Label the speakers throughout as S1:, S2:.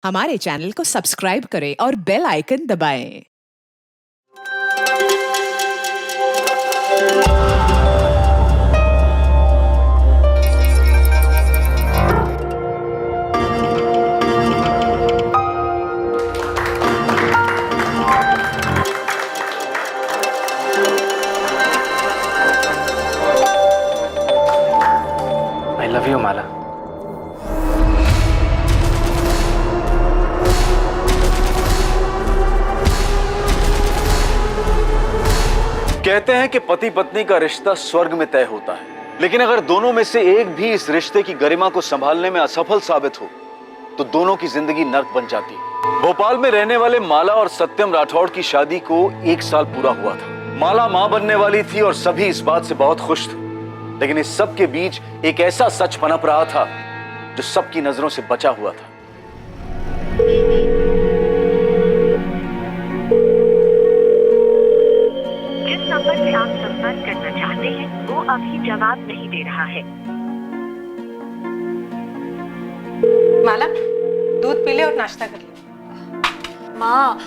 S1: हमारे चैनल को सब्सक्राइब करें और बेल आइकन दबाएं।
S2: I love you, माला।
S3: कहते हैं कि पति पत्नी का रिश्ता स्वर्ग में तय होता है, लेकिन अगर दोनों में से एक भी इस रिश्ते की गरिमा को संभालने में असफल साबित हो तो दोनों की जिंदगी नर्क बन जाती है। भोपाल में रहने वाले माला और सत्यम राठौड़ की शादी को 1 साल पूरा हुआ था। माला मां बनने वाली थी और सभी इस बात से बहुत खुश थे, लेकिन इस सब के बीच एक ऐसा सच पनप रहा था जो सबकी नजरों से बचा हुआ था।
S4: जिस नंबर से आप संपर्क करना चाहते हैं वो अभी जवाब नहीं दे रहा है।
S5: माला, दूध पी ले और नाश्ता कर ले।
S6: माँ,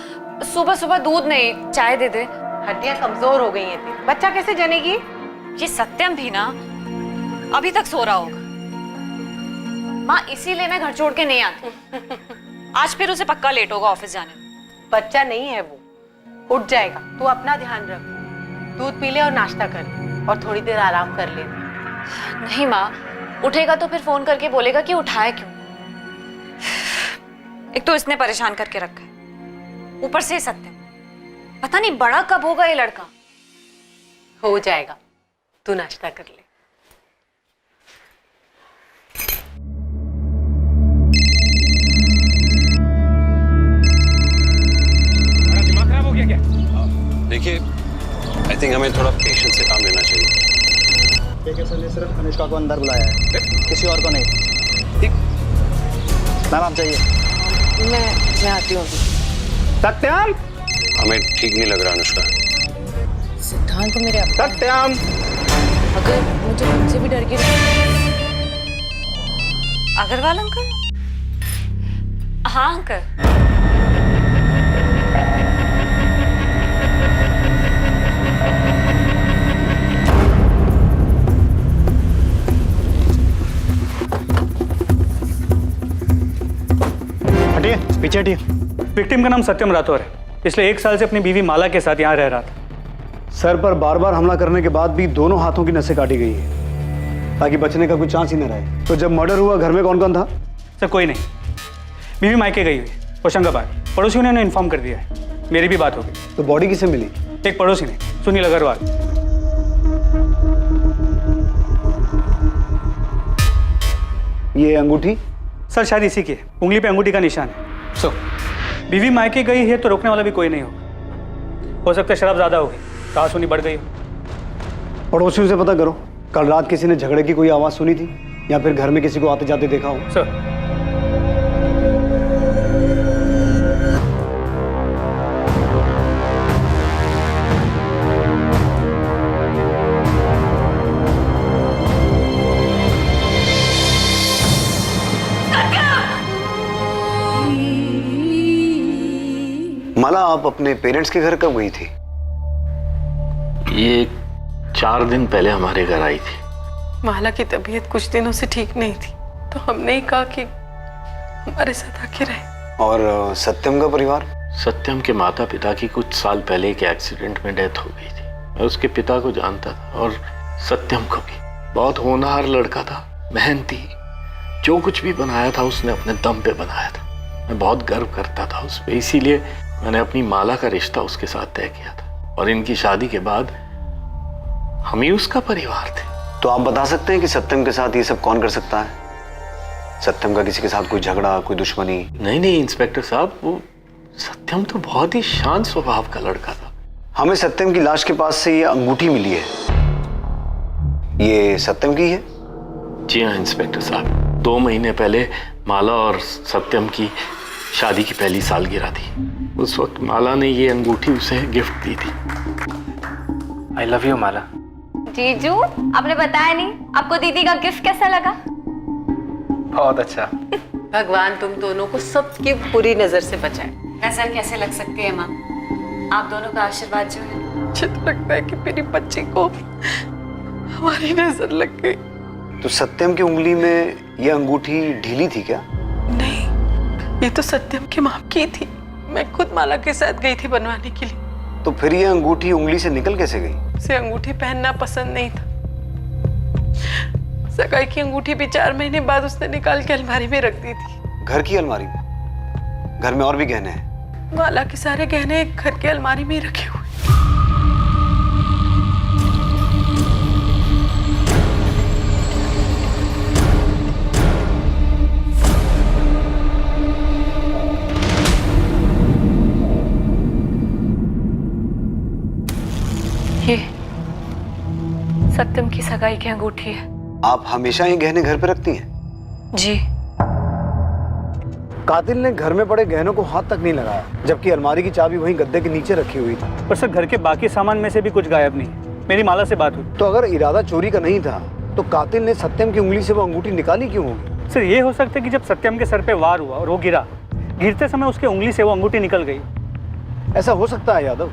S6: सुबह सुबह दूध नहीं, चाय दे दे।
S5: हड्डियां कमजोर हो गई हैं तेरी। बच्चा कैसे जनेगी?
S6: ये सत्यम भी ना अभी तक सो रहा होगा। माँ, इसीलिए मैं घर छोड़ के नहीं आती। आज फिर उसे पक्का लेट होगा ऑफिस जाने में।
S5: बच्चा नहीं है वो, उठ जाएगा। तू अपना ध्यान रख, दूध पी ले और नाश्ता कर ले और थोड़ी देर आराम कर ले।
S6: नहीं माँ, उठेगा तो फिर फोन करके बोलेगा कि उठाया क्यों। एक तो इसने परेशान करके रखा है, ऊपर से सत्यम। पता नहीं बड़ा कब होगा ये लड़का।
S5: हो जाएगा, तू नाश्ता कर ले।
S2: दिमाग खराब हो गया क्या?
S7: देखिए, आई थिंक हमें थोड़ा पेशेंस से काम लेना चाहिए।
S8: ठीक है सर, ने सिर्फ अनुष्का को अंदर बुलाया है, किसी और को नहीं। ठीक मैम, आप जाइए।
S5: मैं आती हूँ।
S8: सत्यम,
S7: हमें ठीक नहीं लग रहा अनुष्का।
S5: सिद्धांत तो मेरे अपना है।
S8: सत्यम,
S5: अगर मुझे उनसे भी डर के
S6: अग्रवाल अंकल? हाँ अंकल।
S8: हटिए, पीछे हटिए।
S9: विक्टिम का नाम सत्यम राठौर है। पिछले 1 साल से अपनी बीवी माला के साथ यहाँ रह रहा था।
S8: सर पर बार बार हमला करने के बाद भी दोनों हाथों की नसें काटी गई है ताकि बचने का कोई चांस ही न रहे। तो जब मर्डर हुआ घर में कौन कौन था?
S9: सर कोई नहीं, बीवी मायके गई हुई होशंगाबाद। पड़ोसियों ने उन्हें इन्फॉर्म कर दिया है। मेरी भी बात हो गई।
S8: तो बॉडी किसे मिली?
S9: एक पड़ोसी ने, सुनील अग्रवाल।
S8: ये अंगूठी?
S9: सर शायद इसी की है, उंगली पे अंगूठी का निशान है। बीवी मायके गई है तो रोकने वाला भी कोई नहीं होगा। हो सकता है शराब ज्यादा होगी, कहासुनी बढ़ गई हो।
S8: पड़ोसियों से पता करो, कल रात किसी ने झगड़े की कोई आवाज सुनी थी या फिर घर में किसी को आते जाते देखा हो?
S9: सर
S7: माला, आप अपने पेरेंट्स के घर कब गई थी?
S10: ये 4 दिन पहले हमारे घर आई थी।
S5: माला की तबीयत कुछ दिनों से ठीक नहीं थी, तो हमने ही कहा कि हमारे साथ आके रहे।
S7: और सत्यम का परिवार?
S10: सत्यम के माता पिता की कुछ साल पहले एक एक्सीडेंट में डेथ हो गई थी। मैं उसके पिता को जानता था और सत्यम को भी। बहुत होनहार लड़का था, मेहनती। जो कुछ भी बनाया था उसने अपने दम पे बनाया था। मैं बहुत गर्व करता था उस पर, इसीलिए मैंने अपनी माला का रिश्ता उसके साथ तय किया था। और इनकी शादी के बाद हम ही उसका परिवार थे।
S7: तो आप बता सकते हैं कि सत्यम के साथ ये सब कौन कर सकता है? सत्यम का किसी के साथ कोई झगड़ा, कोई दुश्मनी?
S10: नहीं इंस्पेक्टर साहब, वो सत्यम तो बहुत ही शांत स्वभाव का लड़का था।
S7: हमें सत्यम की लाश के पास से ये अंगूठी मिली है, ये सत्यम की है?
S10: जी हाँ इंस्पेक्टर साहब, 2 महीने पहले माला और सत्यम की शादी की पहली सालगिरह थी। उस वक्त माला ने ये अंगूठी उसे गिफ्ट दी थी।
S2: I love you, माला।
S6: जीजू, आपने बताया नहीं, आपको दीदी का गिफ्ट कैसा लगा?
S2: बहुत अच्छा।
S5: भगवान तुम दोनों को सबकी बुरी नजर से बचाए।
S6: नजर कैसे लग सकती है माँ? आप दोनों का आशीर्वाद जो है।
S5: मुझे तो लगता है कि मेरी बच्ची को हमारी नजर लग गई।
S7: तो सत्यम की उंगली में ये अंगूठी ढीली थी क्या?
S5: नहीं, ये तो सत्यम की माँ की थी। मैं खुद माला के साथ गई थी बनवाने के लिए।
S7: तो फिर ये अंगूठी उंगली से निकल कैसे गई?
S5: उसे अंगूठी पहनना पसंद नहीं था। सगाई की अंगूठी भी 4 महीने बाद उसने निकाल के अलमारी में रख दी थी।
S7: घर की अलमारी में? घर में और भी गहने हैं?
S5: माला के सारे गहने घर की अलमारी में ही रखे हुए।
S6: ये सत्यम की सगाई की अंगूठी है।
S7: आप हमेशा ये गहने घर पे रखती हैं?
S6: जी।
S8: कातिल ने घर में पड़े गहनों को हाथ तक नहीं लगाया, जबकि अलमारी की चाबी वहीं गद्दे के नीचे रखी हुई थी।
S9: पर सर घर के बाकी सामान में से भी कुछ गायब नहीं। मेरी माला से बात हुई।
S8: तो अगर इरादा चोरी का नहीं था तो कातिल ने सत्यम की उंगली से वो अंगूठी निकाली क्यों होगी?
S9: सर ये हो सकता है कि जब सत्यम के सर पे वार हुआ और वो गिरा, गिरते समय उसके उंगली से वो अंगूठी निकल गई।
S8: ऐसा हो सकता है यादव,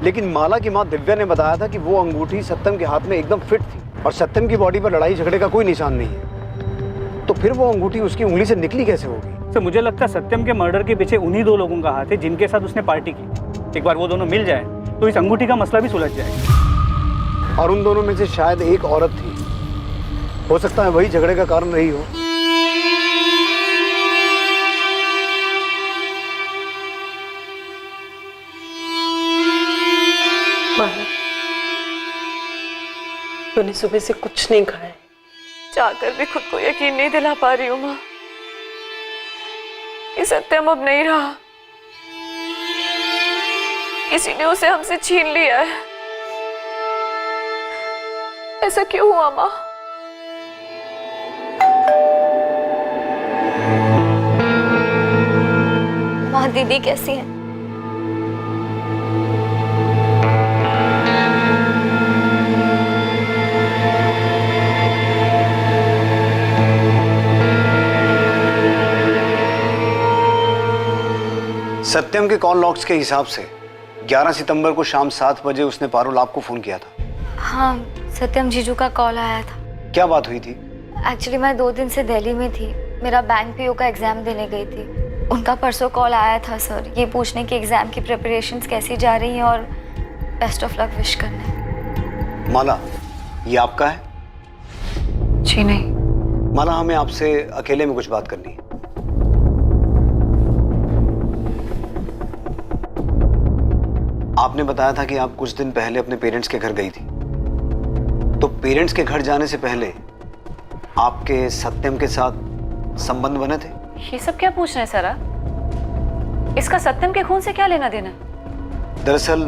S8: लेकिन माला की माँ दिव्या ने बताया था कि वो अंगूठी सत्यम के हाथ में एकदम फिट थी और सत्यम की बॉडी पर लड़ाई झगड़े का कोई निशान नहीं है। तो फिर वो अंगूठी उसकी उंगली से निकली कैसे होगी?
S9: सर मुझे लगता है सत्यम के मर्डर के पीछे उन्हीं 2 लोगों का हाथ है जिनके साथ उसने पार्टी की। एक बार वो दोनों मिल जाए तो इस अंगूठी का मसला भी सुलझ जाएगा।
S8: और उन दोनों में से शायद एक औरत थी। हो सकता है वही झगड़े का कारण रही हो।
S5: माला, तूने सुबह से कुछ नहीं खाया।
S6: चाहकर भी खुद को यकीन नहीं दिला पा रही हूँ माँ कि सत्यम अब नहीं रहा। किसी ने उसे हमसे छीन लिया है। ऐसा क्यों हुआ माँ? माँ दीदी कैसी है?
S7: सत्यम के कॉल लॉग्स के हिसाब से 11 सितंबर को शाम 7 बजे उसने पारुल आपको फोन किया था।
S11: हाँ, सत्यम जीजू का कॉल आया था।
S7: क्या बात हुई थी?
S11: एक्चुअली मैं 2 दिन से दिल्ली में थी। मेरा बैंक पीओ का एग्जाम देने गई थी। उनका परसों कॉल आया था सर, ये पूछने की एग्जाम की प्रिपरेशंस कैसी जा रही हैं और बेस्ट ऑफ लक विश करने।
S7: माला, ये आपका है?
S6: जी नहीं।
S7: माला, हमें आपसे अकेले में कुछ बात करनी है। आपने बताया था कि आप कुछ दिन पहले अपने पेरेंट्स के घर गई थी। तो पेरेंट्स के घर जाने से पहले आपके सत्यम के साथ संबंध बने थे?
S6: ये सब क्या पूछ रहे हैं सर आप? इसका सत्यम के खून से क्या लेना देना?
S7: दरअसल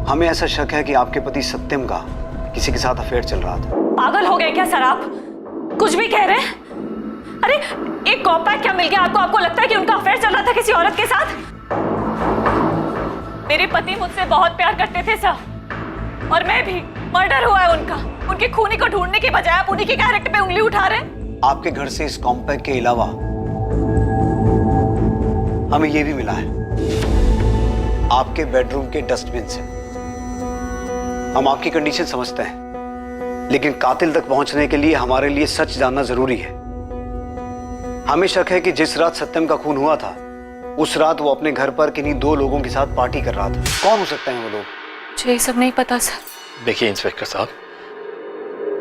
S7: हमें ऐसा शक है कि आपके पति सत्यम का किसी के साथ अफेयर चल रहा था।
S6: पागल हो गए क्या सर आप? कुछ भी कह रहे हैं? अरे एक कॉम्पैक्ट क्या मिल गया आपको? आपको लगता है कि उनका अफेयर चल रहा था किसी औरत के साथ? मेरे पति मुझसे बहुत प्यार करते थे सर, और मैं भी। मर्डर हुआ है उनका। उनके खूनी को ढूंढने के बजाय आप उन्हीं के कैरेक्टर पे उंगली उठा रहे हैं।
S7: आपके घर से इस कॉम्पैक्ट के अलावा हमें यह भी मिला है आपके बेडरूम के डस्टबिन से। हम आपकी कंडीशन समझते हैं, लेकिन कातिल तक पहुंचने के लिए हमारे लिए सच जानना जरूरी है। हमें शक है कि जिस रात सत्यम का खून हुआ था, उस रात वो अपने घर पर किन्हीं 2 लोगों के साथ पार्टी कर रहा था। कौन हो सकते हैं वो लोग?
S6: मुझे ये सब नहीं पता सर।
S10: देखिए इंस्पेक्टर साहब,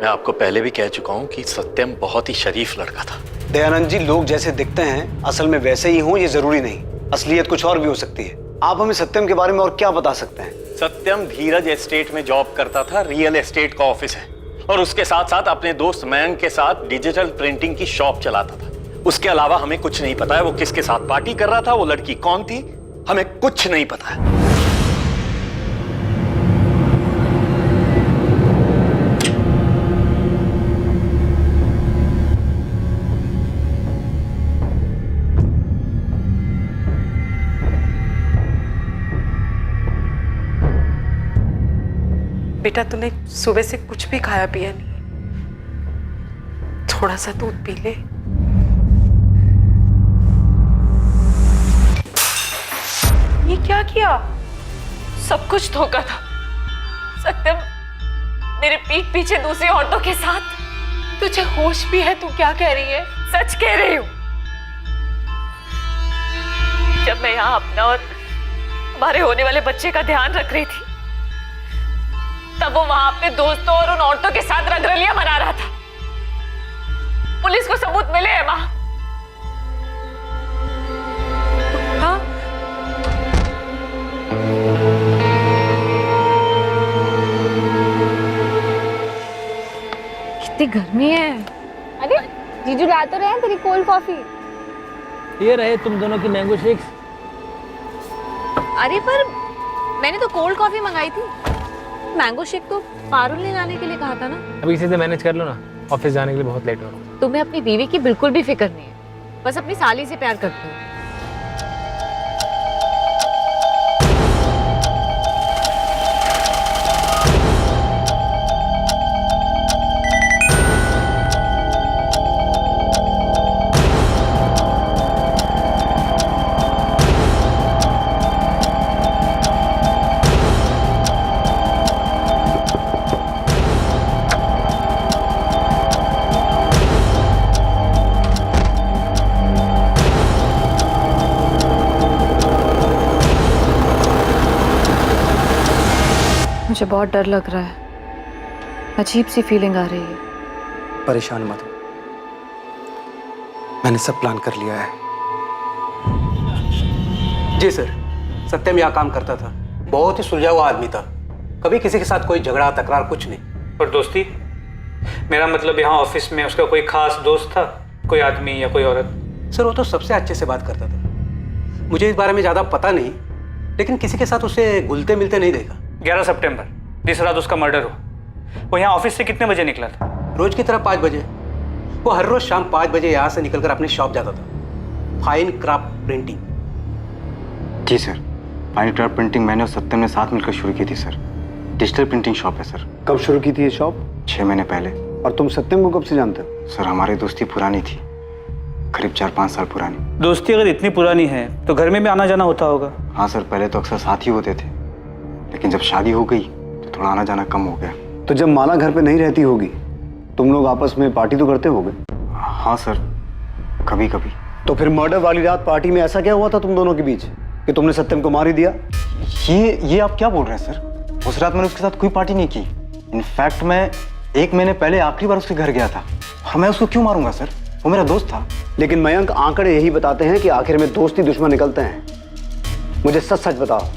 S10: मैं आपको पहले भी कह चुका हूं कि सत्यम बहुत ही शरीफ लड़का था।
S7: दयानंद जी, लोग जैसे दिखते हैं असल में वैसे ही हों ये जरूरी नहीं। असलियत कुछ और भी हो सकती है। आप हमें सत्यम के बारे में और क्या बता सकते हैं?
S10: सत्यम धीरज एस्टेट में जॉब करता था। रियल एस्टेट का ऑफिस है, और उसके साथ साथ अपने दोस्त मयंक के साथ डिजिटल प्रिंटिंग की शॉप चलाता था। उसके अलावा हमें कुछ नहीं पता है वो किसके साथ पार्टी कर रहा था, वो लड़की कौन थी, हमें कुछ नहीं पता है।
S5: बेटा, तूने सुबह से कुछ भी खाया पिया नहीं। थोड़ा सा दूध पी ले। किया?
S6: सब कुछ धोखा था। सत्यम मेरे पीठ पीछे दूसरी औरतों के साथ।
S5: तुझे होश भी है? तू क्या कह रही है?
S6: सच कह रही हूँ। जब मैं यहाँ अपना और हमारे होने वाले बच्चे का ध्यान रख रही थी, तब वो वहां अपने दोस्तों और उन औरतों के साथ रंगरलियां मना रहा था। पुलिस को सबूत मिले हैं माँ।
S5: हाँ?
S6: कितनी गर्मी है।
S11: अरे जीजू ला तो रहे हैं तेरी कोल्ड कॉफी।
S2: ये रहे तुम दोनों की मैंगो शेक्स।
S6: अरे पर मैंने तो कोल्ड कॉफी मंगाई थी। मैंगो शेक तो पारुल ने लाने के लिए कहा था ना।
S2: अभी इसी से मैनेज कर लो ना, ऑफिस जाने के लिए बहुत लेट हो रहा हूँ।
S6: तुम्हें अपनी बीवी की बिल्कुल भी फिक्र नहीं है, बस अपनी साली से प्यार करती हो।
S11: मुझे बहुत डर लग रहा है, अजीब सी फीलिंग आ रही है।
S8: परेशान मत हो, मैंने सब प्लान कर लिया है।
S7: जी सर, सत्यम यहाँ काम करता था, बहुत ही सुलझा हुआ आदमी था, कभी किसी के साथ कोई झगड़ा तकरार कुछ नहीं।
S9: और दोस्ती, मेरा मतलब यहाँ ऑफिस में उसका कोई खास दोस्त था, कोई आदमी या कोई औरत?
S7: सर वो तो सबसे अच्छे से बात करता था, मुझे इस बारे में ज़्यादा पता नहीं, लेकिन किसी के साथ उसे घुलते मिलते नहीं देखा।
S9: 11 सितंबर जिस रात उसका मर्डर हो, वो यहाँ ऑफिस से कितने बजे निकला था?
S7: रोज की तरह 5 बजे। वो हर रोज शाम 5 बजे यहाँ से निकलकर अपने शॉप जाता था, फाइन क्राफ्ट प्रिंटिंग।
S12: जी सर, फाइन क्राफ्ट प्रिंटिंग मैंने और सत्यम ने साथ मिलकर शुरू की थी सर। डिजिटल प्रिंटिंग शॉप है सर।
S8: कब शुरू की थी ये शॉप?
S12: 6 महीने पहले।
S8: और तुम सत्यम को कब से जानते हो?
S12: सर हमारी दोस्ती पुरानी थी, करीब 4-5 साल पुरानी।
S9: दोस्ती अगर इतनी पुरानी है तो घर में भी आना जाना होता होगा?
S12: हाँ सर, पहले तो अक्सर साथ ही होते थे, लेकिन जब शादी हो गई तो थोड़ा आना जाना कम हो गया।
S8: तो जब माला घर पे नहीं रहती होगी, तुम लोग आपस में पार्टी तो करते होगे?
S12: हाँ सर, कभी कभी।
S8: तो फिर मर्डर वाली रात पार्टी में ऐसा क्या हुआ था तुम दोनों के बीच कि तुमने सत्यम को मार ही दिया?
S12: ये आप क्या बोल रहे हैं सर? उस रात मैंने उसके साथ कोई पार्टी नहीं की। इनफैक्ट मैं 1 महीने पहले आखिरी बार उसके घर गया था, और मैं उसको क्यों मारूंगा सर? वो मेरा दोस्त था।
S8: लेकिन मयंक, आंकड़े यही बताते हैं कि आखिर में दोस्ती दुश्मन निकलते हैं। मुझे सच सच बताओ,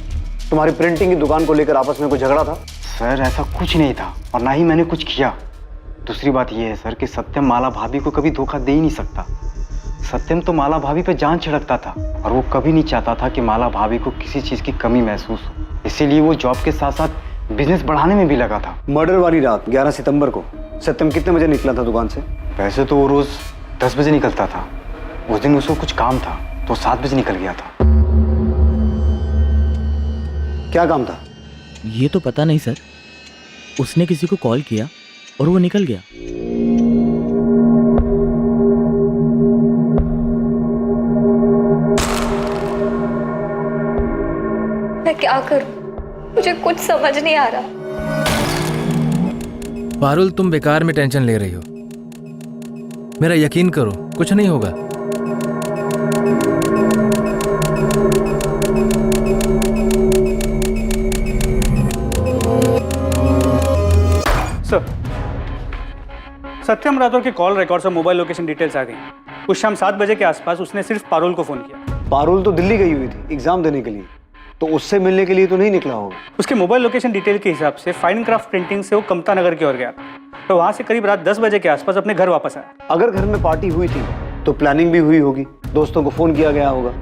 S8: तुम्हारी प्रिंटिंग की दुकान को लेकर आपस में कोई झगड़ा था?
S12: सर ऐसा कुछ नहीं था, और ना ही मैंने कुछ किया। दूसरी बात यह है सर कि सत्यम माला भाभी को कभी धोखा दे ही नहीं सकता। सत्यम तो माला भाभी पे जान छिड़कता था, और वो कभी नहीं चाहता था कि माला भाभी को किसी चीज की कमी महसूस हो। इसीलिए वो जॉब के साथ साथ बिजनेस बढ़ाने में भी लगा था।
S8: मर्डर वाली रात 11 सितंबर को सत्यम कितने बजे निकला था दुकान से?
S12: वैसे तो वो रोज 10 बजे निकलता था, उस दिन उसको कुछ काम था तो 7 बजे निकल गया था।
S8: क्या काम था?
S13: ये तो पता नहीं सर, उसने किसी को कॉल किया और वो निकल गया।
S11: मैं क्या करूं? मुझे कुछ समझ नहीं आ रहा।
S13: पारुल, तुम बेकार में टेंशन ले रही हो। मेरा यकीन करो, कुछ नहीं होगा।
S9: सर, सत्यम राठौर के कॉल रिकॉर्ड्स और मोबाइल लोकेशन डिटेल्स आ गई। उस शाम 7 बजे के आसपास उसने सिर्फ पारुल को फोन किया।
S8: पारुल तो दिल्ली गई हुई थी एग्जाम देने के लिए, तो उससे मिलने के लिए तो नहीं निकला होगा।
S9: उसके मोबाइल लोकेशन डिटेल के हिसाब से फाइन क्राफ्ट प्रिंटिंग से वो कमता नगर की ओर गया था, तो वहां से करीब रात 10 बजे के आसपास अपने घर वापस आया।
S8: अगर घर में पार्टी हुई थी तो प्लानिंग भी हुई होगी, दोस्तों को फोन किया गया होगा,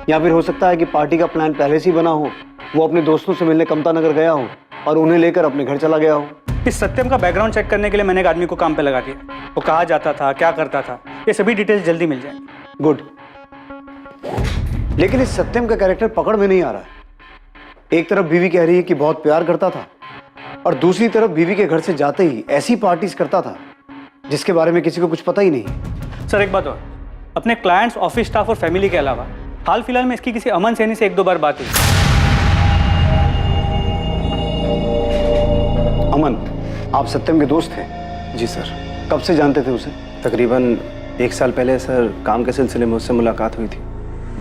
S8: या फिर हो सकता है कि पार्टी का प्लान पहले से ही बना हो, वो अपने दोस्तों से मिलने कमता नगर गया हो और उन्हें लेकर अपने घर चला गया हो।
S9: इस सत्यम का बैकग्राउंड चेक करने के लिए मैंने एक आदमी को काम पे लगा दिया। वो कहाँ जाता था, क्या करता था, ये सभी डिटेल्स जल्दी मिल जाएंगी।
S8: गुड। लेकिन इस सत्यम का कैरेक्टर पकड़ में नहीं आ रहा है। एक तरफ बीवी कह रही है कि बहुत प्यार करता था, और दूसरी तरफ बीवी के घर से जाते ही ऐसी पार्टीज करता था जिसके बारे में किसी को कुछ पता ही नहीं है।
S9: सर एक बात और, अपने क्लाइंट्स, ऑफिस स्टाफ और फैमिली के अलावा हाल फिलहाल में इसकी किसी अमन सैनी से 1-2 बार बात हुई।
S8: अमन, आप सत्यम के दोस्त थे?
S12: जी सर।
S8: कब से जानते थे उसे?
S12: तकरीबन 1 साल पहले सर काम के सिलसिले में उससे मुलाकात हुई थी।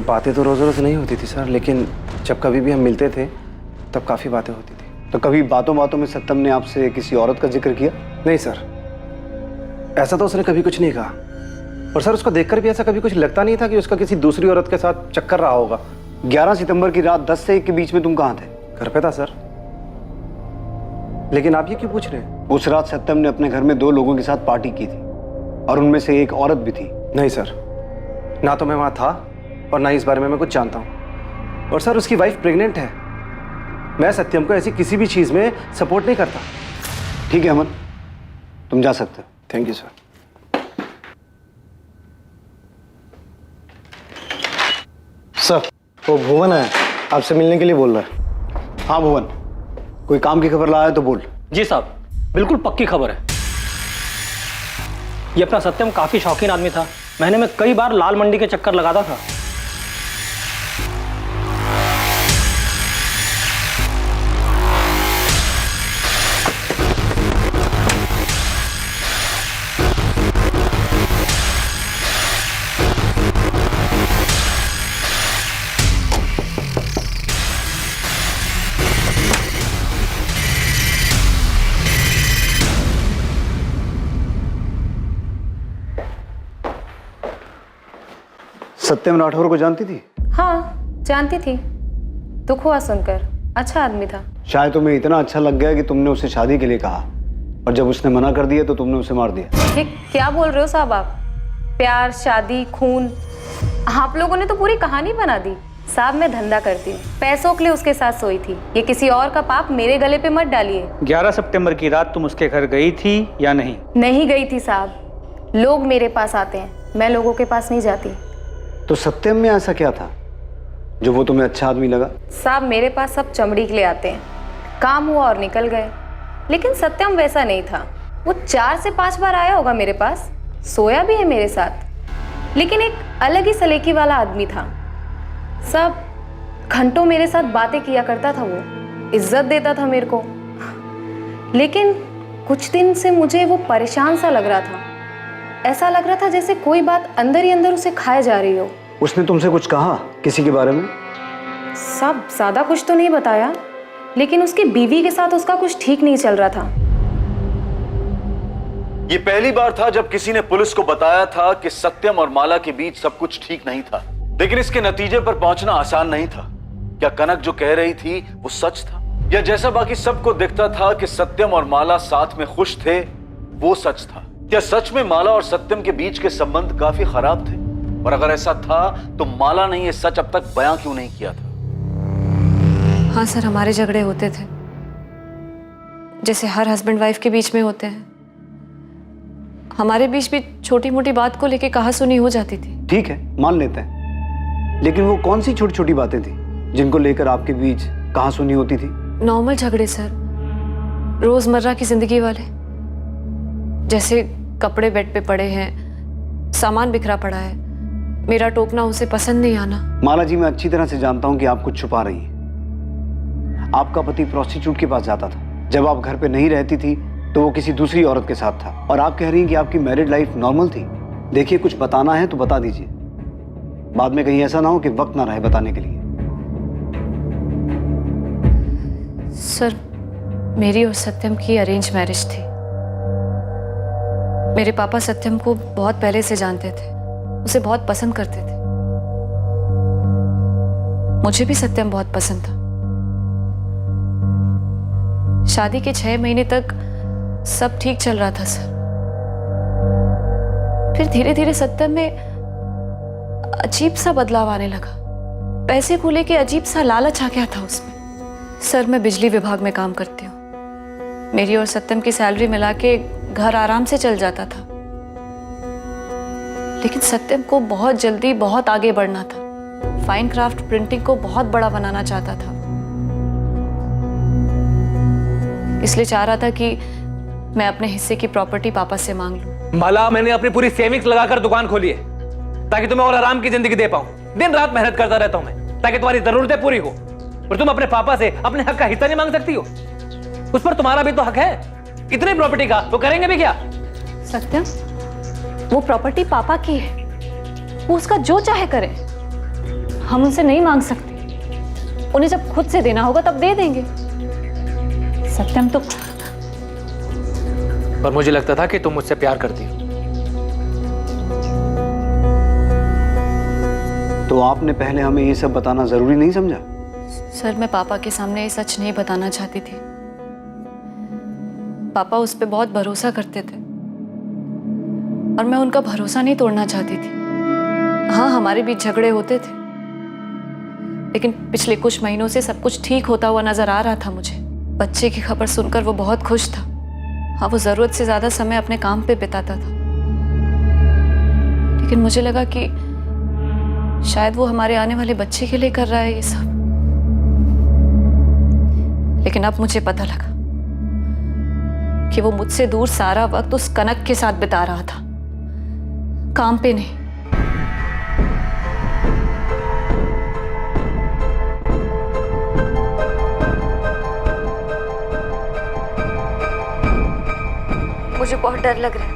S12: बातें तो रोज़ रोज़ नहीं होती थी सर, लेकिन जब कभी भी हम मिलते थे तब काफ़ी बातें होती थी।
S8: तो कभी बातों बातों में सत्यम ने आपसे किसी औरत का जिक्र किया?
S12: नहीं सर, ऐसा तो उसने कभी कुछ नहीं कहा। और सर उसको देखकर भी ऐसा कभी कुछ लगता नहीं था कि उसका किसी दूसरी औरत के साथ चक्कर रहा होगा।
S8: 11 सितंबर की रात 10 से 1 के बीच में तुम कहाँ थे?
S12: घर पे था सर। लेकिन आप ये क्यों पूछ रहे हैं?
S8: उस रात सत्यम ने अपने घर में 2 लोगों के साथ पार्टी की थी और उनमें से एक औरत भी थी।
S12: नहीं सर, ना तो मैं वहाँ था और ना ही इस बारे में मैं कुछ जानता हूँ। और सर उसकी वाइफ प्रेग्नेंट है। मैं सत्यम को ऐसी किसी भी चीज़ में सपोर्ट नहीं करता।
S8: ठीक है अमन, तुम जा सकते हो।
S12: Thank you sir.
S8: सर, वो भुवन है, आपसे मिलने के लिए बोल रहा है। हाँ भुवन, कोई काम की खबर लाया है तो बोल।
S9: जी साहब, बिल्कुल पक्की खबर है। ये अपना सत्यम काफी शौकीन आदमी था। महीने में कई बार लाल मंडी के चक्कर लगाता था।
S8: सत्यम राठौर को जानती थी?
S5: हाँ जानती थी, दुख हुआ सुनकर। अच्छा आदमी था।
S8: शायद तुम्हें इतना अच्छा लग गया कि तुमने उसे शादी के लिए कहा और जब उसने मना कर दिया तो तुमने उसे मार दिया।
S5: ये क्या बोल रहे हो साहब आप? प्यार, शादी, खून, आप लोगों ने तो पूरी कहानी बना दी। साहब मैं धंधा करती हूँ, पैसों के लिए उसके साथ सोई थी। ये किसी और का पाप मेरे गले पे मत डालिए।
S9: 11 सितंबर की रात तुम उसके घर गई थी या नहीं?
S5: नहीं गई थी साहब, लोग मेरे पास आते हैं, मैं लोगों के पास नहीं जाती।
S8: तो सत्यम में ऐसा क्या था जो वो तुम्हें अच्छा आदमी लगा?
S5: साहब मेरे पास सब चमड़ी के लिए आते हैं, काम हुआ और निकल गए। लेकिन सत्यम वैसा नहीं था। वो 4 से 5 बार आया होगा मेरे पास, सोया भी है मेरे साथ, लेकिन एक अलग ही सलीके वाला आदमी था। सब घंटों मेरे साथ बातें किया करता था, वो इज्जत देता था मेरे को। लेकिन कुछ दिन से मुझे वो परेशान सा लग रहा था। ऐसा लग रहा था जैसे कोई बात अंदर ही अंदर उसे खाए जा रही हो।
S8: उसने तुमसे कुछ कहा किसी के बारे में?
S5: सब ज्यादा कुछ तो नहीं बताया, लेकिन उसकी बीवी के साथ उसका कुछ ठीक नहीं चल रहा था।
S3: ये पहली बार था जब किसी ने पुलिस को बताया था कि सत्यम और माला के बीच सब कुछ ठीक नहीं था। लेकिन इसके नतीजे पर पहुंचना आसान नहीं था। क्या कनक जो कह रही थी वो सच था, या जैसा बाकी सबको दिखता था कि सत्यम और माला साथ में खुश थे वो सच था? क्या सच में माला और सत्यम के बीच के संबंध काफी खराब थे? और अगर ऐसा था तो माला ने ये सच अब तक बयां क्यों नहीं किया था?
S6: हाँ सर, हमारे झगड़े होते थे जैसे हर हस्बैंड वाइफ के बीच में होते हैं। हमारे बीच भी छोटी मोटी बात को लेके कहा सुनी हो जाती थी।
S8: ठीक है, मान लेते हैं, लेकिन वो कौन सी छोटी छोटी बातें थी जिनको लेकर आपके बीच कहा सुनी होती थी?
S6: नॉर्मल झगड़े सर, रोजमर्रा की जिंदगी वाले। जैसे कपड़े बेड पे पड़े हैं, सामान बिखरा पड़ा है, मेरा टोकना उसे पसंद नहीं आना।
S8: माला जी, मैं अच्छी तरह से जानता हूं कि आप कुछ छुपा रही हैं। आपका पति प्रोस्टिट्यूट के पास जाता था। जब आप घर पे नहीं रहती थी तो वो किसी दूसरी औरत के साथ था। और आप कह रही हैं कि आपकी मैरिड लाइफ नॉर्मल थी। देखिए, कुछ बताना है तो बता दीजिए, बाद में कहीं ऐसा ना हो कि वक्त ना रहे बताने के लिए।
S6: सर, मेरी और सत्यम की अरेंज मैरिज थी। मेरे पापा सत्यम को बहुत पहले से जानते थे, उसे बहुत पसंद करते थे। मुझे भी सत्यम बहुत पसंद था। शादी के 6 महीने तक सब ठीक चल रहा था सर। फिर धीरे धीरे सत्यम में अजीब सा बदलाव आने लगा। पैसे को लेके अजीब सा लालच आ गया था उसमें। सर, मैं बिजली विभाग में काम करती हूँ। मेरी और सत्यम की सैलरी मिला के घर आराम से चल जाता था। लेकिन सत्यम को बहुत जल्दी बहुत आगे बढ़ना था। फाइन क्राफ्ट प्रिंटिंग को बहुत बड़ा बनाना चाहता था। इसलिए चाह रहा था कि मैं अपने हिस्से की प्रॉपर्टी पापा से मांग लूं।
S2: माला, मैंने अपनी पूरी सेविंग्स लगाकर दुकान खोली है ताकि तुम्हें और आराम की जिंदगी दे पाऊं। दिन रात मेहनत करता रहता हूं मैं ताकि तुम्हारी जरूरतें पूरी हो, और तुम अपने पापा से अपने हक का हिस्सा नहीं मांग सकती हो? उस पर तुम्हारा भी तो हक है, इतनी प्रॉपर्टी का वो करेंगे भी क्या?
S5: सत्यम, वो प्रॉपर्टी पापा की है, वो उसका जो चाहे करे, हम उनसे नहीं मांग सकते। उन्हें जब खुद से देना होगा तब दे देंगे। सत्यम तो
S2: पर मुझे लगता था कि तुम मुझसे प्यार करती हो।
S8: तो आपने पहले हमें ये सब बताना जरूरी नहीं समझा?
S5: सर, मैं पापा के सामने ये सच नहीं बताना चाहती थी। पापा उस पर बहुत भरोसा करते थे और मैं उनका भरोसा नहीं तोड़ना चाहती थी। हाँ, हमारे बीच झगड़े होते थे, लेकिन पिछले कुछ महीनों से सब कुछ ठीक होता हुआ नजर आ रहा था मुझे। बच्चे की खबर सुनकर वो बहुत खुश था। हाँ, वो जरूरत से ज्यादा समय अपने काम पे बिताता था, लेकिन मुझे लगा कि शायद वो हमारे आने वाले बच्चे के लिए कर रहा है ये सब। लेकिन अब मुझे पता लगा कि वो मुझसे दूर सारा वक्त उस कनक के साथ बिता रहा था, काम पे नहीं।
S11: मुझे बहुत डर लग रहा है।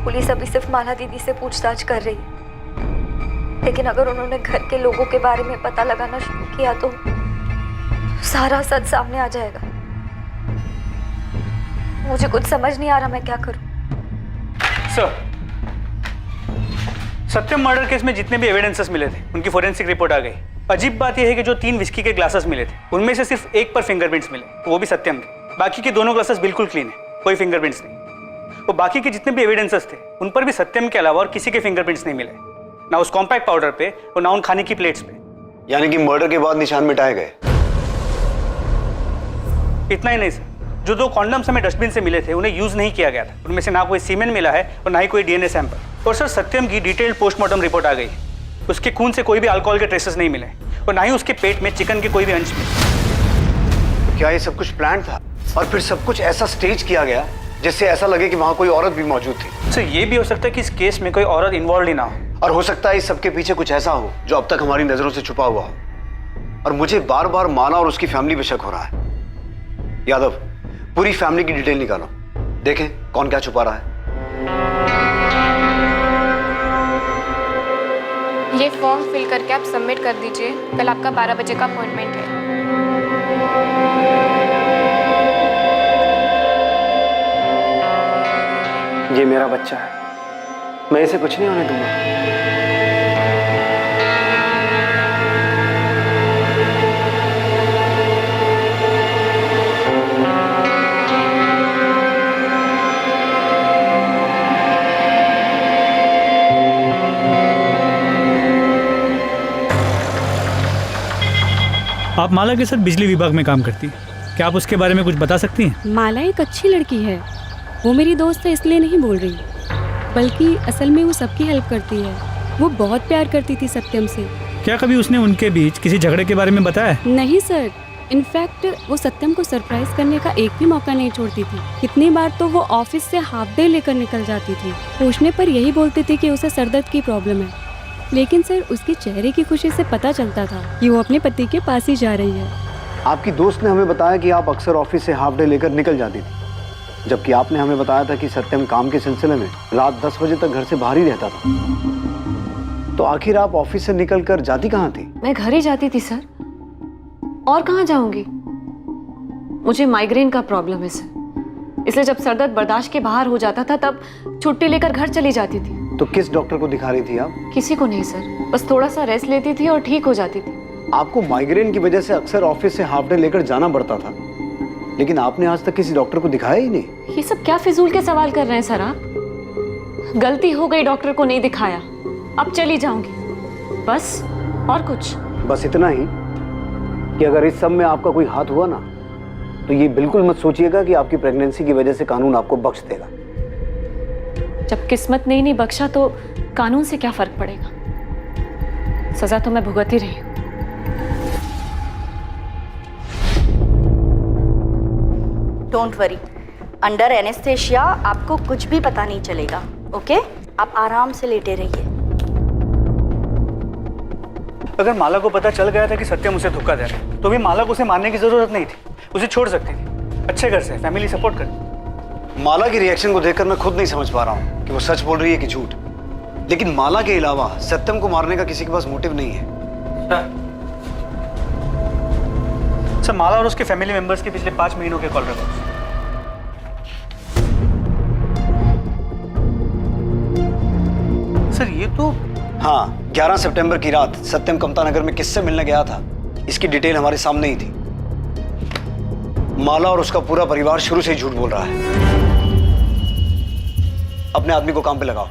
S11: पुलिस अभी सिर्फ माला दीदी से पूछताछ कर रही है, लेकिन अगर उन्होंने घर के लोगों के बारे में पता लगाना शुरू किया तो सारा सच सामने आ जाएगा। मुझे कुछ समझ नहीं आ रहा मैं क्या करूं।
S9: सर, सत्यम मर्डर केस में जितने भी एविडेंसेस मिले थे उनकी फोरेंसिक रिपोर्ट आ गई। अजीब बात यह है कि जो 3 विस्की के ग्लासेस मिले थे उनमें से सिर्फ एक पर फिंगरप्रिंट्स मिले, वो भी सत्यम के। बाकी के दोनों ग्लासेस बिल्कुल क्लीन है, कोई फिंगरप्रिंट्स नहीं। वो बाकी के जितने भी एविडेंसेस थे उन पर भी सत्यम के अलावा और किसी के फिंगरप्रिंट्स नहीं मिले, ना उस कॉम्पैक्ट पाउडर पे और ना उन खाने की प्लेट्स पे।
S8: यानी कि मर्डर के बाद निशान मिटाए गए?
S9: इतना ही नहीं सर, जो 2 कॉन्डम्स हमें डस्टबिन से मिले थे उन्हें यूज नहीं किया गया था। उनमें से ना कोई सीमेन मिला है और ना ही कोई डीएनए सैंपल। और सर, सत्यम की डिटेल्ड पोस्टमार्टम रिपोर्ट आ गई। उसके खून से कोई भी अल्कोहल के ट्रेसेस नहीं मिले और ना ही उसके पेट में चिकन के कोई भी अंश मिले।
S8: क्या ये सब कुछ प्लान था और फिर सब कुछ ऐसा स्टेज किया गया जिससे ऐसा लगे कि वहां कोई औरत भी मौजूद थी?
S9: सर, ये भी हो सकता है कि इस केस में कोई औरत इन्वॉल्व ही ना हो,
S8: और हो सकता है इस सबके पीछे कुछ ऐसा हो जो अब तक हमारी नजरों से छुपा हुआ हो। और मुझे बार बार माला और उसकी फैमिली पे शक हो रहा है। यादव, पूरी फैमिली की डिटेल निकालो, देखें कौन क्या छुपा रहा है।
S14: ये फॉर्म फिल करके आप सबमिट कर दीजिए। कल आपका 12 बजे का अपॉइंटमेंट है।
S8: ये मेरा बच्चा है, मैं इसे कुछ नहीं होने दूंगा।
S9: आप माला के साथ बिजली विभाग में काम करती हैं, क्या आप उसके बारे में कुछ बता सकती हैं?
S14: माला एक अच्छी लड़की है। वो मेरी दोस्त है इसलिए नहीं बोल रही, बल्कि असल में वो सबकी हेल्प करती है। वो बहुत प्यार करती थी सत्यम से।
S9: क्या कभी उसने उनके बीच किसी झगड़े के बारे में बताया?
S14: नहीं सर, इनफैक्ट वो सत्यम को सरप्राइज करने का एक भी मौका नहीं छोड़ती थी। कितनी बार तो वो ऑफिस से हाफ डे लेकर निकल जाती थी। पूछने पर यही बोलती थी कि उसे सरदर्द की प्रॉब्लम है, लेकिन सर उसके चेहरे की खुशी से पता चलता था कि वो अपने पति के पास ही जा रही है।
S8: आपकी दोस्त ने हमें बताया कि आप अक्सर ऑफिस से हाफ डे लेकर निकल जाती थी, जबकि आपने हमें बताया था कि सत्यम काम के सिलसिले में रात 10 बजे तक घर से बाहर ही रहता था। तो आखिर आप ऑफिस से निकलकर जाती कहाँ थी?
S5: मैं घर ही जाती थी सर, और कहाँ जाऊंगी? मुझे माइग्रेन का प्रॉब्लम है सर, इसलिए जब सर दर्द बर्दाश्त के बाहर हो जाता था तब छुट्टी लेकर घर चली जाती थी।
S8: तो किस डॉक्टर को दिखा रही थी आप?
S5: किसी को नहीं सर, बस थोड़ा सा रेस्ट लेती थी और ठीक हो जाती थी।
S8: आपको माइग्रेन की वजह से अक्सर ऑफिस से हाफ डे लेकर जाना पड़ता था, लेकिन आपने आज तक किसी डॉक्टर को दिखाया ही नहीं।
S5: ये सब क्या फिजूल के सवाल कर रहे हैं सर आप? गलती हो गई, डॉक्टर को नहीं दिखाया, अब चली जाऊंगी बस, और कुछ?
S8: बस इतना ही कि अगर इस सब में आपका कोई हाथ हुआ ना, तो ये बिल्कुल मत सोचिएगा कि आपकी प्रेगनेंसी की वजह से कानून आपको बख्श देगा।
S5: जब किस्मत ने ही नहीं बख्शा तो कानून से क्या फर्क पड़ेगा? सजा तो मैं भुगत ही रही हूँ।
S15: डोंट वरी, अंडर एनेस्थेशिया आपको कुछ भी पता नहीं चलेगा। ओके, आप आराम से लेटे रहिए।
S9: अगर माला को पता चल गया था कि सत्यम उसे धोखा दे रहा है तो भी माला को उसे मारने की जरूरत नहीं थी, उसे छोड़ सकती थी। अच्छे घर से, फैमिली सपोर्ट कर।
S7: माला की रिएक्शन को देखकर मैं खुद नहीं समझ पा रहा हूँ कि वो सच बोल रही है कि झूठ। लेकिन माला के अलावा सत्यम को मारने का किसी के पास मोटिव नहीं है।
S9: सर, माला और उसके फैमिली मेंबर्स के पिछले 5 महीनों के कॉल रिकॉर्ड्स। सर, ये तो
S7: हाँ, 11 सितंबर की रात सत्यम कमता नगर में किससे मिलने गया था, इसकी डिटेल हमारे सामने ही थी। माला और उसका पूरा परिवार शुरू से ही झूठ बोल रहा है। अपने आदमी को काम पे लगाओ।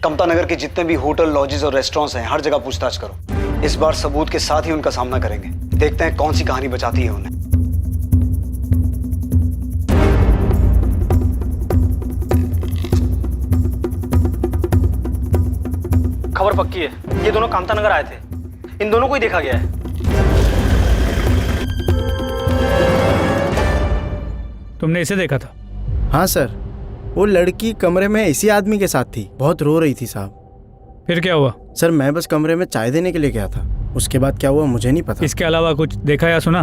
S7: कमता नगर के जितने भी होटल, लॉजेस और रेस्टोरेंट्स हैं, हर जगह पूछताछ करो। इस बार सबूत के साथ ही उनका सामना करेंगे। देखते हैं कौन सी कहानी बचाती है उन्हें।
S9: खबर पक्की है, ये दोनों कामता नगर आए थे। इन दोनों को ही देखा गया है।
S16: तुमने इसे देखा था?
S17: हाँ सर, वो लड़की कमरे में इसी आदमी के साथ थी, बहुत रो रही थी साहब।
S16: फिर क्या हुआ?
S17: सर, मैं बस कमरे में चाय देने के लिए गया था, उसके बाद क्या हुआ मुझे नहीं पता।
S16: इसके अलावा कुछ देखा या सुना?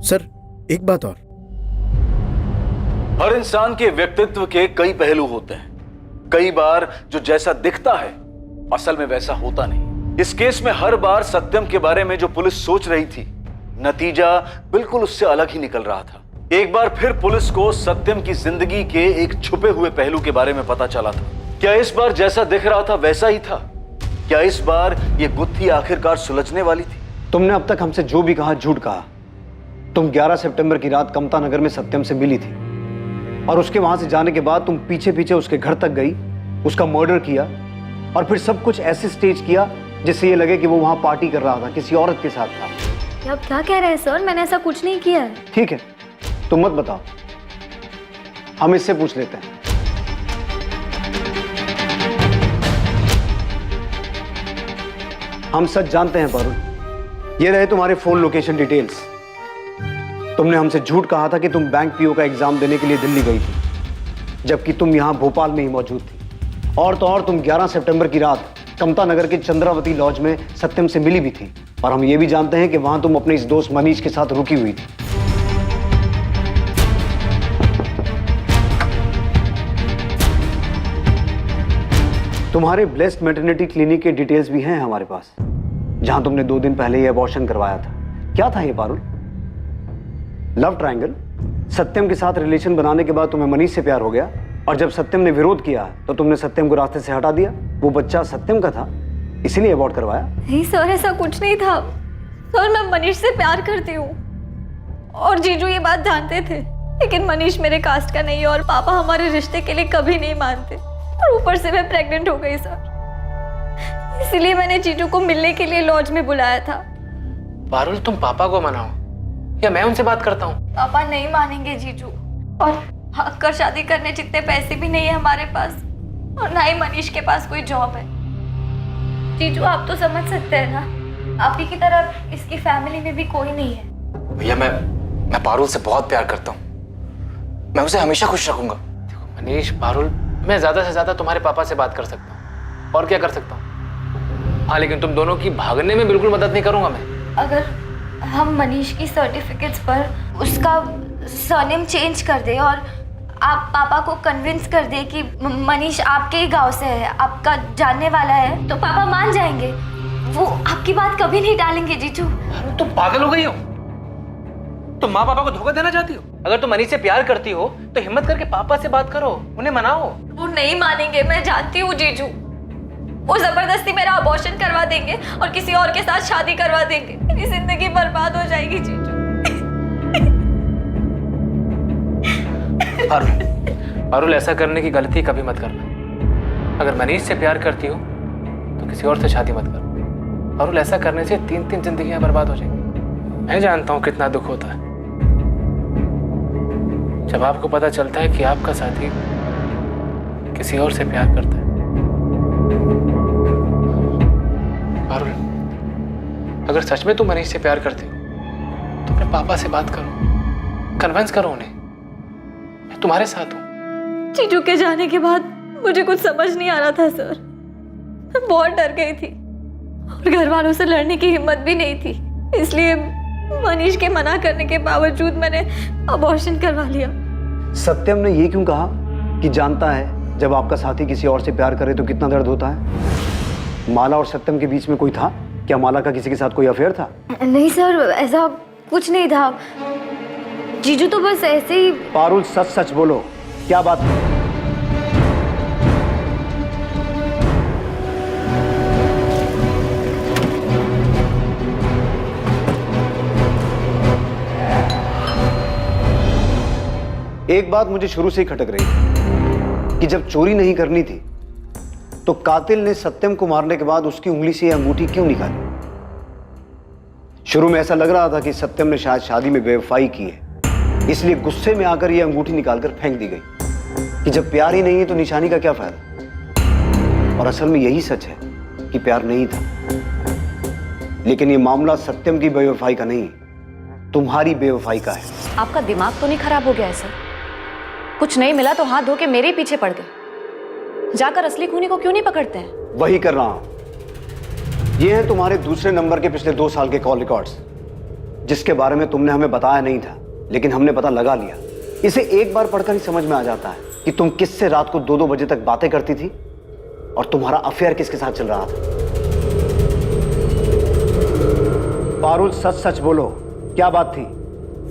S17: सर, एक बात और,
S3: हर इंसान के व्यक्तित्व के कई पहलू होते हैं। कई बार जो जैसा दिखता है असल में वैसा होता नहीं। इस केस में हर बार सत्यम के बारे में जो पुलिस सोच रही थी, नतीजा बिल्कुल उससे अलग ही निकल रहा था। एक बार फिर पुलिस को सत्यम की जिंदगी के एक छुपे हुए पहलू के बारे में पता चला था। क्या इस बार जैसा दिख रहा था वैसा ही था? क्या इस बार ये गुत्थी आखिरकार सुलझने वाली थी?
S8: तुमने अब तक हमसे जो भी कहा झूठ कहा। तुम 11 सितंबर की रात कमता नगर में सत्यम से मिली थी और उसके वहां से जाने के बाद तुम पीछे पीछे उसके घर तक गई, उसका मर्डर किया और फिर सब कुछ ऐसे स्टेज किया जिससे ये लगे कि वो वहां पार्टी कर रहा था, किसी औरत के साथ था।
S5: आप क्या कह रहे हैं सर? मैंने ऐसा कुछ नहीं किया है।
S8: ठीक है, तुम मत बताओ, हम इससे पूछ लेते हैं। हम सच जानते हैं पारुल। ये रहे तुम्हारे फोन लोकेशन डिटेल्स। तुमने हमसे झूठ कहा था कि तुम बैंक पीओ का एग्जाम देने के लिए दिल्ली गई थी, जबकि तुम यहां भोपाल में ही मौजूद थी। और तो और तुम 11 सितंबर की रात कमता नगर के चंद्रावती लॉज में सत्यम से मिली भी थी। और हम ये भी जानते हैं कि वहां तुम अपने इस दोस्त मनीष के साथ रुकी हुई थी। तुम्हारे ब्लेस्ड मैटरनिटी क्लिनिक के डिटेल्स भी हैं हमारे पास, जहां तुमने 2 दिन पहले ये अबॉर्शन करवाया था। क्या था ये पारुल? Love triangle? सत्यम के साथ रिलेशन बनाने के बाद तुम्हें मनीष से प्यार हो गया और जब सत्यम ने विरोध किया तो तुमने सत्यम को रास्ते से हटा दिया। वो बच्चा सत्यम का था, इसीलिए अबॉर्ट करवाया।
S5: नहीं सर, ऐसा कुछ नहीं था। सर, मैं मनीष से प्यार करती हूँ और जीजू ये बात जानते थे, लेकिन मनीष मेरे कास्ट का नहीं है और पापा हमारे रिश्ते के लिए कभी नहीं मानते। और ऊपर से मैं प्रेग्नेंट हो गई सर, इसीलिए मैंने जीजू को मिलने के लिए लॉज में बुलाया था।
S2: पारुल, तुम पापा को मनाओ या मैं उनसे बात करता हूँ?
S5: पापा नहीं मानेंगे जीजू, और हक कर शादी करने जितने पैसे भी नहीं है हमारे पास, और ना ही मनीष के पास कोई जॉब है। जीजू, आप तो समझ सकते हैं ना, आप ही की तरह इसकी फैमिली में भी कोई नहीं है।
S12: भैया, मैं पारुल से बहुत प्यार करता हूँ, मैं उसे हमेशा खुश रखूंगा।
S2: देखो मनीष, पारुल, मैं ज्यादा से ज्यादा तुम्हारे पापा से बात कर सकता हूँ, और क्या कर सकता हूँ। हाँ, लेकिन तुम दोनों की भागने में बिल्कुल मदद नहीं करूंगा मैं।
S11: अगर हम मनीष की सर्टिफिकेट्स पर उसका सरनेम चेंज कर दे और आप पापा को कन्विंस कर दे कि मनीष आपके ही गांव से है, आपका जानने वाला है, तो पापा मान जाएंगे। वो आपकी बात कभी नहीं टालेंगे जीजू।
S2: तुम पागल हो गई हो? तुम माँ पापा को धोखा देना चाहती हो? अगर तुम मनीष से प्यार करती हो तो हिम्मत करके पापा से बात करो, उन्हें मनाओ।
S5: वो नहीं मानेंगे, मैं जानती हूँ जीजू। वो जबरदस्ती मेरा अबॉर्शन करवा देंगे और किसी और के साथ शादी करवा देंगे। मेरी जिंदगी बर्बाद हो जाएगी जीजू।
S2: पारुल, ऐसा करने की गलती कभी मत करना। अगर मनीष से प्यार करती हो तो किसी और से शादी मत करो। पारुल, ऐसा करने से 3 जिंदगियां बर्बाद हो जाएंगी। मैं जानता हूं कितना दुख होता है जब आपको पता चलता है कि आपका साथी किसी और से प्यार करता है। पारुल, अगर सच में तुम मनीष से प्यार करते हो तो अपने पापा से बात करो, कन्विंस करो उन्हें। मैं तुम्हारे साथ हूं।
S5: जीजू के जाने के बाद मुझे कुछ समझ नहीं आ रहा था सर, मैं बहुत डर गई थी।
S11: और घर वालों से लड़ने की हिम्मत भी नहीं थी, इसलिए मनीष के मना करने के बावजूद मैंने अबॉर्शन करवा लिया।
S8: सत्यम ने ये क्यों कहा कि जानता है जब आपका साथी किसी और से प्यार करे तो कितना दर्द होता है? माला और सत्यम के बीच में कोई था क्या? माला का किसी के साथ कोई अफेयर था?
S11: नहीं सर, ऐसा कुछ नहीं था। जीजू तो बस ऐसे ही।
S8: पारुल, सच सच बोलो, क्या बात है? एक बात मुझे शुरू से ही खटक रही है कि जब चोरी नहीं करनी थी तो कातिल ने सत्यम को मारने के बाद उसकी उंगली से यह अंगूठी क्यों निकाली? शुरू में ऐसा लग रहा था कि सत्यम ने शायद शादी में बेवफाई की है, इसलिए गुस्से में आकर यह अंगूठी निकालकर फेंक दी गई कि जब प्यार ही नहीं है तो निशानी का क्या फायदा। और असल में यही सच है कि प्यार नहीं था। लेकिन यह मामला सत्यम की बेवफाई का नहीं, तुम्हारी बेवफाई का है।
S5: आपका दिमाग तो नहीं खराब हो गया है सर? कुछ नहीं मिला तो हाथ धो के मेरे ही पीछे पड़ गए। जाकर असली खूनी को क्यों नहीं पकड़ते हैं?
S8: वही कर रहा हूं। ये है तुम्हारे दूसरे नंबर के पिछले 2 साल के कॉल रिकॉर्ड्स, जिसके बारे में तुमने हमें बताया नहीं था, लेकिन हमने पता लगा लिया। इसे एक बार पढ़कर ही समझ में आ जाता है कि तुम किससे रात को 2-2 बजे तक बातें करती थी और तुम्हारा अफेयर किसके साथ चल रहा था। पारुल, सच सच बोलो, क्या बात थी?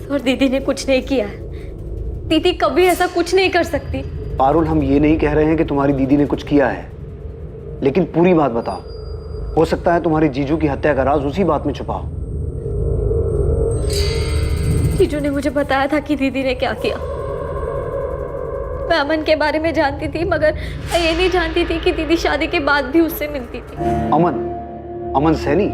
S11: सर, दीदी ने कुछ नहीं किया है। दीदी कभी ऐसा कुछ नहीं कर सकती।
S8: पारुल, हम ये नहीं कह रहे हैं कि तुम्हारी दीदी ने कुछ किया है, लेकिन पूरी बात बताओ। हो सकता है तुम्हारे जीजू की हत्या का राज उसी बात में छुपा हो।
S11: जीजू ने मुझे बताया था कि दीदी ने क्या किया। मैं अमन के बारे में जानती थी, मगर मैं ये नहीं जानती थी कि दीदी शादी के बाद भी उससे मिलती थी।
S8: अमन सैनी?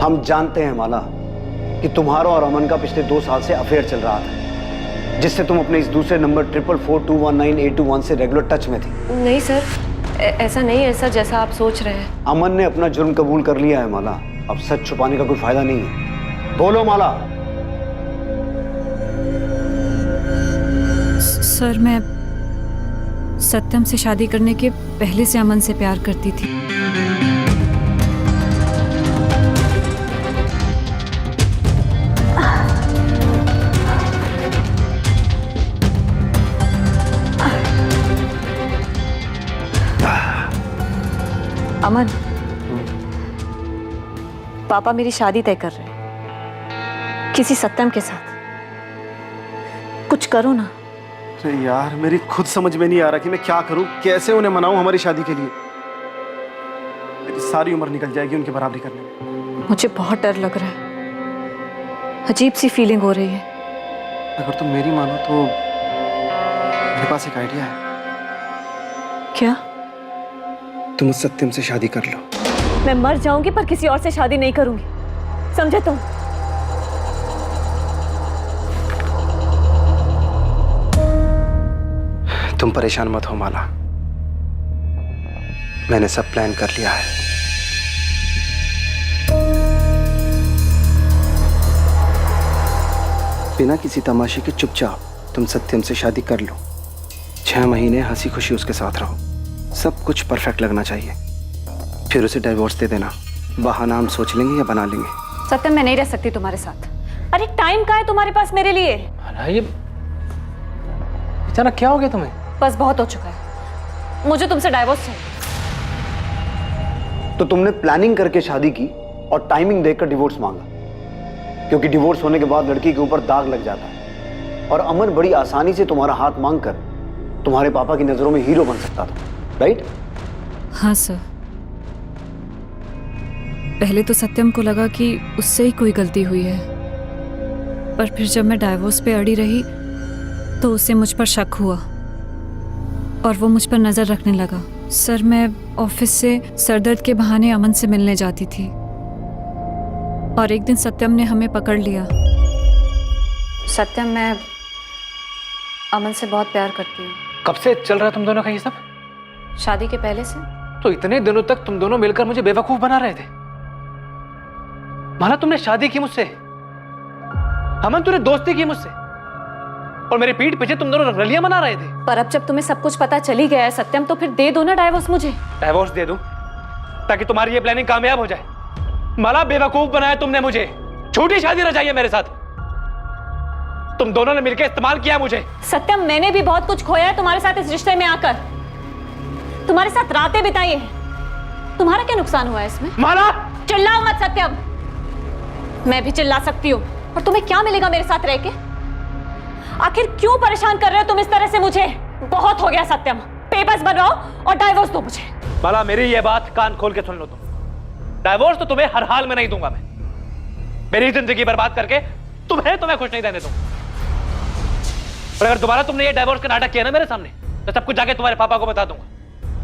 S8: हम जानते हैं माला कि तुम्हारा और अमन का पिछले 2 साल से अफेयर चल रहा था, जिससे तुम अपने इस दूसरे नंबर 444219821 से रेगुलर टच में थी।
S5: नहीं सर, ऐसा नहीं है सर जैसा आप सोच रहे हैं।
S8: अमन ने अपना जुर्म कबूल कर लिया है माला। अब सच छुपाने का कोई फायदा नहीं है। बोलो माला।
S18: सर, मैं सत्यम से शादी करने के पहले से अमन से प्यार करती थी।
S5: अमन, पापा मेरी शादी तय कर रहे हैं किसी सत्यम के साथ। कुछ करो ना।
S17: अरे यार, मेरी खुद समझ में नहीं आ रहा कि मैं क्या करूं, कैसे उन्हें मनाऊं हमारी शादी के लिए। मेरी सारी उम्र निकल जाएगी उनकी बराबरी करने में।
S5: मुझे बहुत डर लग रहा है, अजीब सी फीलिंग हो रही है।
S17: अगर तुम मेरी मानो तो मेरे पास एक आइडिया है।
S5: क्या?
S17: तुम उस सत्यम से शादी कर लो।
S5: मैं मर जाऊंगी पर किसी और से शादी नहीं करूंगी, समझे तुम?
S17: तुम परेशान मत हो माला, मैंने सब प्लान कर लिया है। बिना किसी तमाशे के चुपचाप तुम सत्यम से शादी कर लो। 6 महीने हंसी खुशी उसके साथ रहो, सब कुछ परफेक्ट लगना चाहिए। फिर उसे डाइवोर्स दे देना। बहाना हम सोच लेंगे या बना लेंगे।
S5: सत्यम, मैं नहीं रह सकती तुम्हारे साथ। अरे टाइम कहाँ है तुम्हारे पास मेरे लिए?
S2: ये अचानक क्या हो गया तुम्हें?
S5: बस बहुत हो चुका है, मुझे तुमसे डाइवोर्स चाहिए।
S8: तो तुमने प्लानिंग करके शादी की और टाइमिंग देखकर डिवोर्स मांगा, क्योंकि डिवोर्स होने के बाद लड़की के ऊपर दाग लग जाता है। और अमन बड़ी आसानी से तुम्हारा हाथ मांगकर तुम्हारे पापा की नजरों में हीरो बन सकता था, राइट?
S18: हाँ सर, पहले तो सत्यम को लगा कि उससे ही कोई गलती हुई है, पर फिर जब मैं डाइवोर्स पे अड़ी रही तो उसे मुझ पर शक हुआ और वो मुझ पर नज़र रखने लगा। सर, मैं ऑफिस से सरदर्द के बहाने अमन से मिलने जाती थी और एक दिन सत्यम ने हमें पकड़ लिया।
S5: सत्यम, मैं अमन से बहुत प्यार करती हूँ।
S2: कब से चल रहा है तुम दोनों का ये सब?
S5: शादी के पहले से।
S2: तो इतने दिनों तक तुम दोनों मिलकर मुझे बेवकूफ बना रहे थे। माला तुमने शादी की मुझसे, अमन तूने दोस्ती की मुझसे, और मेरी पीठ पीछे तुम दोनों रंगरलियां मना रहे थे।
S5: पर अब जब तुम्हें सब कुछ पता चली गया है सत्यम, तो फिर दे दो ना डाइवोर्स मुझे।
S2: डाइवोर्स दे दूं ताकि तुम्हारी ये प्लानिंग कामयाब हो जाए? माला बेवकूफ बनाया तुमने मुझे, झूठी शादी रचाई है मेरे साथ। तुम दोनों ने मिलकर इस्तेमाल किया मुझे।
S5: सत्यम, मैंने भी बहुत कुछ खोया है तुम्हारे साथ इस रिश्ते में आकर, तुम्हारे साथ रातें बिताई है। तुम्हारा क्या नुकसान हुआ है इसमें?
S2: माला
S5: चिल्लाओ मत सत्यम। मैं भी चिल्ला सकती हूँ, और तुम्हें क्या मिलेगा मेरे साथ रह के? आखिर क्यों परेशान कर रहे हो तुम इस तरह से मुझे? बहुत हो गया सत्यम, पेपर्स बनवाओ और डाइवोर्स दो मुझे।
S2: माला मेरी ये बात कान खोल के सुन लो तुम, डाइवोर्स तो तुम्हें हर हाल में नहीं दूंगा मैं। मेरी जिंदगी बर्बाद करके तुम्हें खुश नहीं रहने दूंगा। और अगर दोबारा तुमने ये डाइवोर्स का नाटक किया ना मेरे सामने, तो सब कुछ जाके तुम्हारे पापा को बता दूंगा।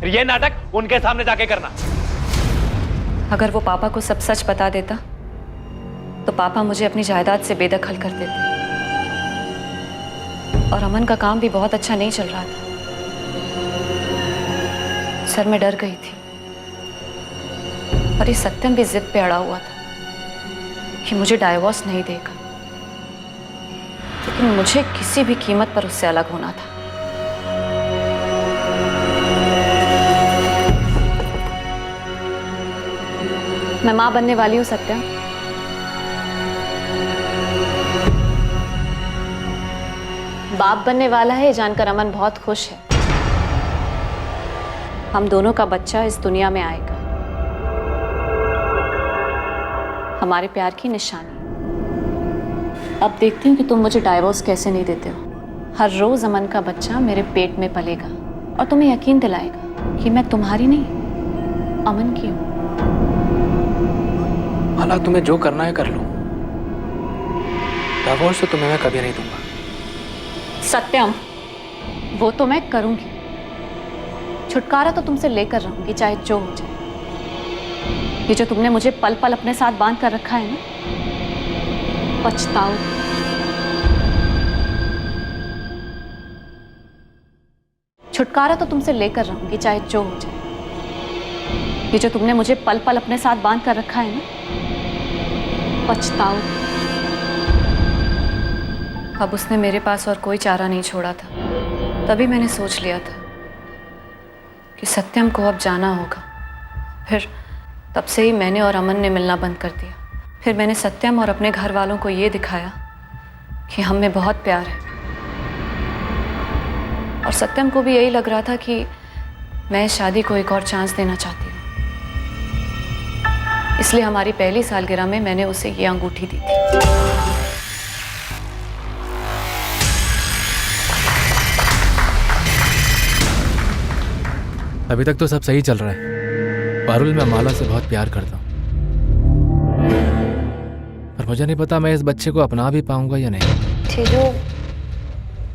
S2: ये नाटक उनके सामने जाके करना।
S5: अगर वो पापा को सब सच बता देता तो पापा मुझे अपनी जायदाद से बेदखल कर देते। और अमन का काम भी बहुत अच्छा नहीं चल रहा था। सर मैं डर गई थी, और ये सत्यम भी जिद पे अड़ा हुआ था कि मुझे डाइवोर्स नहीं देगा, लेकिन मुझे किसी भी कीमत पर उससे अलग होना था। मैं मां बनने वाली हूं सत्यम। बाप बनने वाला है जानकर अमन बहुत खुश है। हम दोनों का बच्चा इस दुनिया में आएगा, हमारे प्यार की निशानी। अब देखती हूँ कि तुम मुझे डाइवोर्स कैसे नहीं देते हो। हर रोज अमन का बच्चा मेरे पेट में पलेगा और तुम्हें यकीन दिलाएगा कि मैं तुम्हारी नहीं, अमन की हूँ।
S2: माला तुम्हें जो करना है कर लो, डाइवोर्स तो तुम्हें मैं कभी नहीं दूंगा।
S5: सत्यम, वो तो मैं करूंगी। छुटकारा तो तुमसे लेकर रहूंगी, चाहे जो हो जाए। ये जो तुमने मुझे पल पल अपने साथ बांध कर रखा है ना, पछताओ। छुटकारा तो तुमसे लेकर रहूंगी, चाहे जो हो जाए। ये जो तुमने मुझे पल पल अपने साथ बांध कर रखा है ना, पछताओ। अब उसने मेरे पास और कोई चारा नहीं छोड़ा था। तभी मैंने सोच लिया था कि सत्यम को अब जाना होगा। फिर तब से ही मैंने और अमन ने मिलना बंद कर दिया। फिर मैंने सत्यम और अपने घर वालों को ये दिखाया कि हम में बहुत प्यार है। और सत्यम को भी यही लग रहा था कि मैं इस शादी को एक और चांस देना चाहती हूँ। इसलिए हमारी पहली सालगिरह में मैंने उसे ये अंगूठी दी थी।
S13: अभी तक तो सब सही चल रहा है पारुल। मैं माला से बहुत प्यार करता हूँ, पर मुझे नहीं पता मैं इस बच्चे को अपना भी पाऊंगा या नहीं।
S11: जीजू,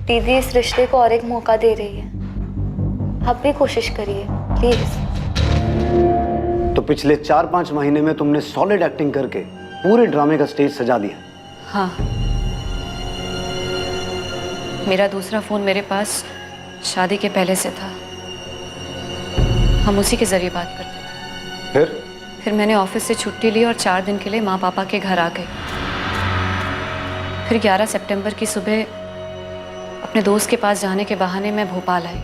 S11: दीदी इस रिश्ते को और एक मौका दे रही है, आप भी कोशिश करिए प्लीज।
S8: तो पिछले 4-5 महीने में तुमने सॉलिड एक्टिंग करके पूरे ड्रामे का स्टेज सजा दिया।
S5: हाँ, मेरा दूसरा फोन मेरे पास शादी के पहले से था। हम उसी के जरिए बात करते थे। फिर मैंने ऑफिस से छुट्टी ली और 4 दिन के लिए माँ पापा के घर आ गई। फिर 11 सितंबर की सुबह अपने दोस्त के पास जाने के बहाने मैं भोपाल आई।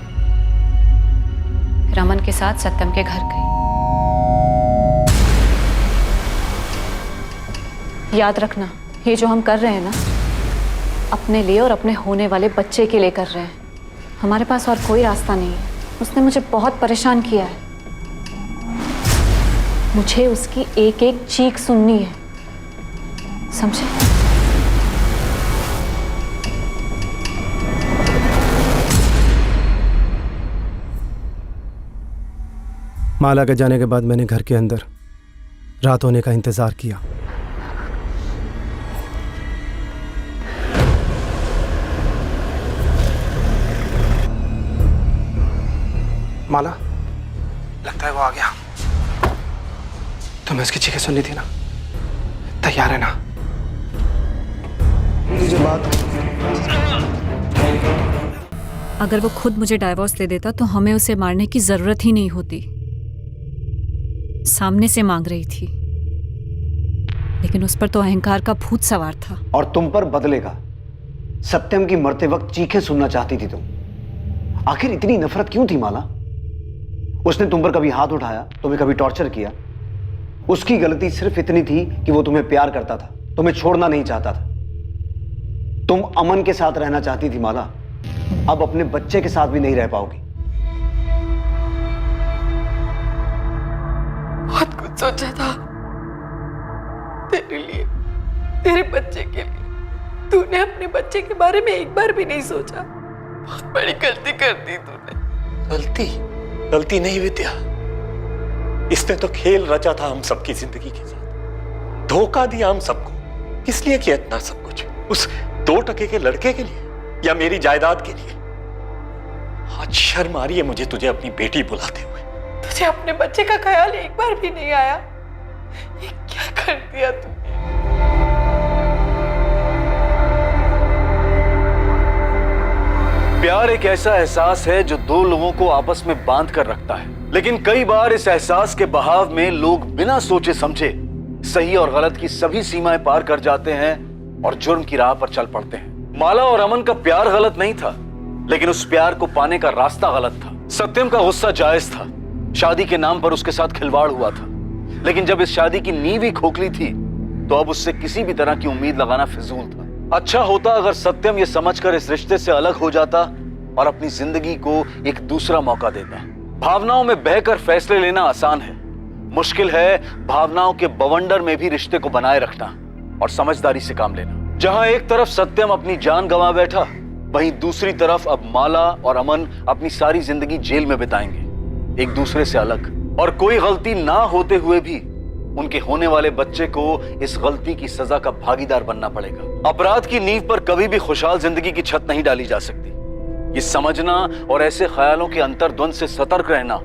S5: फिर अमन के साथ सत्यम के घर गई। याद रखना, ये जो हम कर रहे हैं ना, अपने लिए और अपने होने वाले बच्चे के लिए कर रहे हैं। हमारे पास और कोई रास्ता नहीं है। उसने मुझे बहुत परेशान किया है। मुझे उसकी एक एक चीख सुननी है, समझे?
S17: माला के जाने के बाद मैंने घर के अंदर रात होने का इंतजार किया। माला, लगता है वो आ गया। तुम्हें उसकी चीखें सुननी थी ना? तैयार है ना? मुझे बात
S18: अगर वो खुद मुझे डाइवोर्स दे देता तो हमें उसे मारने की जरूरत ही नहीं होती। सामने से मांग रही थी, लेकिन उस पर तो अहंकार का भूत सवार था।
S8: और तुम पर बदले का। सत्यम की मरते वक्त चीखें सुनना चाहती थी तुम। आखिर इतनी नफरत क्यों थी माला? उसने तुम पर कभी हाथ उठाया, तुम्हें कभी टॉर्चर किया? उसकी गलती सिर्फ इतनी थी कि वो तुम्हें प्यार करता था, तुम्हें छोड़ना नहीं चाहता था। तुम अमन के साथ रहना चाहती थी माला, अब अपने बच्चे के साथ भी नहीं रह पाओगी।
S6: बहुत कुछ सोचा था तेरे लिए, तेरे बच्चे के लिए। तूने अपने बच्चे के बारे में एक बार भी नहीं सोचा। बहुत बड़ी गलती कर दी तूने।
S10: गलती नहीं विद्या, इसने तो खेल रचा था हम सबकी जिंदगी के साथ, धोखा दिया हम सबको। किस लिए किया इतना सब कुछ? उस 2 टके के लड़के के लिए या मेरी जायदाद के लिए? आज शर्म आ रही है मुझे तुझे अपनी बेटी बुलाते हुए।
S6: तुझे अपने बच्चे का ख्याल एक बार भी नहीं आया? ये क्या कर दिया तूने?
S3: प्यार एक ऐसा एहसास है जो 2 लोगों को आपस में बांध कर रखता है, लेकिन कई बार इस एहसास के बहाव में लोग बिना सोचे समझे सही और गलत की सभी सीमाएं पार कर जाते हैं और जुर्म की राह पर चल पड़ते हैं। माला और अमन का प्यार गलत नहीं था, लेकिन उस प्यार को पाने का रास्ता गलत था। सत्यम का गुस्सा जायज था, शादी के नाम पर उसके साथ खिलवाड़ हुआ था, लेकिन जब इस शादी की नींव ही खोखली थी तो अब उससे किसी भी तरह की उम्मीद लगाना फिजूल था। अच्छा होता अगर सत्यम ये समझकर इस रिश्ते से अलग हो जाता और अपनी जिंदगी को एक दूसरा मौका देता। भावनाओं में बहकर फैसले लेना आसान है, मुश्किल है भावनाओं के बवंडर में भी रिश्ते को बनाए रखना और समझदारी से काम लेना। जहां एक तरफ सत्यम अपनी जान गंवा बैठा, वहीं दूसरी तरफ अब माला और अमन अपनी सारी जिंदगी जेल में बिताएंगे, एक दूसरे से अलग। और कोई गलती ना होते हुए भी उनके होने वाले बच्चे को इस गलती की सजा का भागीदार बनना पड़ेगा। अपराध की नींव पर कभी भी खुशहाल जिंदगी की छत नहीं डाली जा सकती। ये समझना और ऐसे ख्यालों के अंतर्द्वंद से सतर्क रहना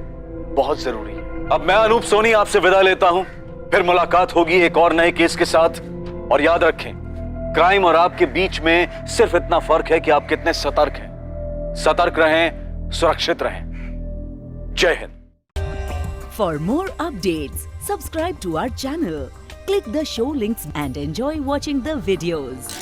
S3: बहुत जरूरी है। अब मैं अनूप सोनी आपसे विदा लेता हूं, फिर मुलाकात होगी एक और नए केस के साथ। और याद रखें, क्राइम और आपके बीच में सिर्फ इतना फर्क है कि आप कितने सतर्क हैं। सतर्क रहें, सुरक्षित रहें। जय Hind.
S1: For more updates, subscribe to our channel, click the show links and enjoy watching the videos.